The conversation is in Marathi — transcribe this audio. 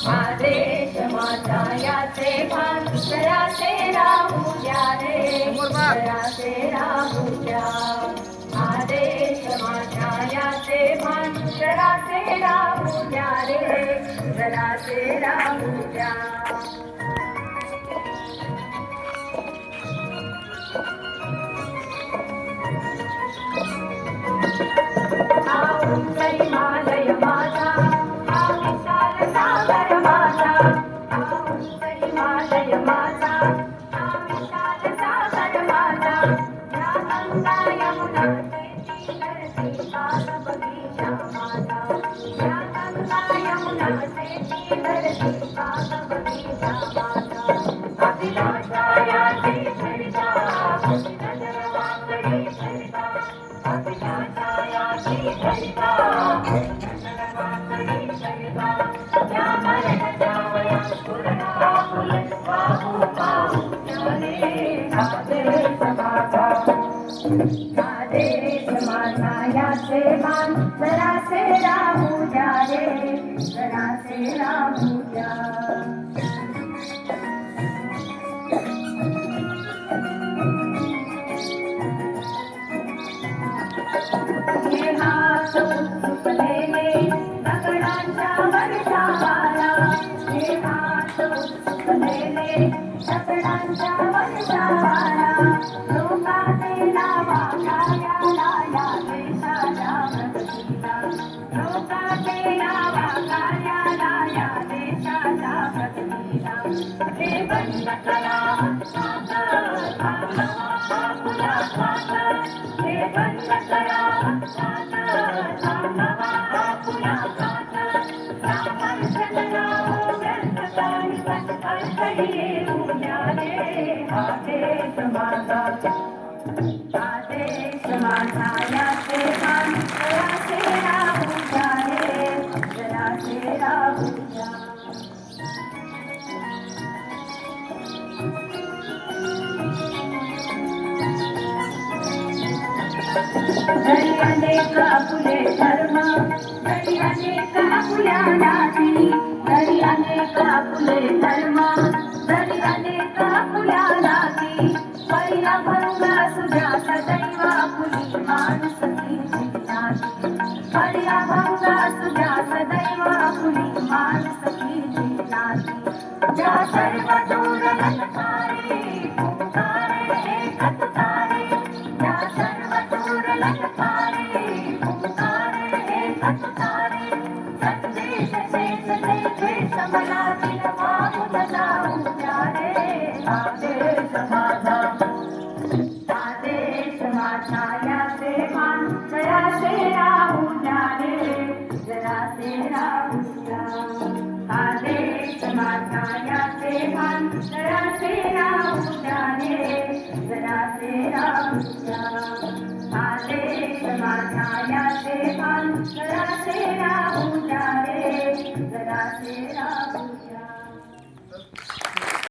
आदेश माझा याचे भान जरासे राहू द्या रे, जरासे राहू द्या. आदेश माझा याचे भान जरासे राहू द्या रे, जरासे राहू द्या. हिमालय माझा, हा विशाल सागर माझा, हिमालय माझा, हा विशाल सागर माझा. या गंगा यमुना तेथी धरती बाग बगीचा माझा, या गंगा यमुना तेथी धरती बाग बगीचा माझा. अभिलाषा याची सरिता, नजर वाकडी सरिता, अभिलाषा याची सरिता, नजर वाकडी सरिता. या मरणाच्या वयात पूर्ण फुल पाहू पाहू चले आदेश माझा. आदेश माझा याचे मान जरासे राहू द्या रे, जरासे राहू द्या. हे हात उत्सुकलेले दगडांच्या वर्षावाला, हे हात उत्सुकलेले दगडांच्या वर्षावाला. लोकाचे नावा कार्याला या देशाच्या प्रगतीला, लोकाचे नावा कार्याला या देशाच्या प्रगतीला. हे बंद करा आपुला खात, हे बंद करा आपुला खात. सामर्थ्य व्यर्थ काही अडथळी येऊ द्या रे. आदेश माझा, आदेश माझा याचे भान जरासे राहू द्या रे, जरासे राहू द्या. जरी अनेक आपुले धर्म, जरी अनेक आपुल्या जाती, जरी अनेक आपुले धर्म, जरी अनेक आपुल्या जाती. पहिला भंग सुजा सदैव आपुली माणुसकी जिंकणारी, पहिला भंग सुजा सदैव आपुली माणुसकी जिंकणारी. ज्या सर्व दूर ललकारी पुकारे एकच तारे, ज्या सर्व दूर ललकारी पुकारे एकच तारे. संदेश शेष देखे समला दिल वाहून जाऊ द्या रे. आदेश माझा, आदेश माझा याचे मान जरासे राहू द्या रे, जरासे राहू द्या. आदेश माझा याचे मान जरासे राहू द्या रे, जरासे राहू द्या. आदेश माझा याचे मान जरासे राहू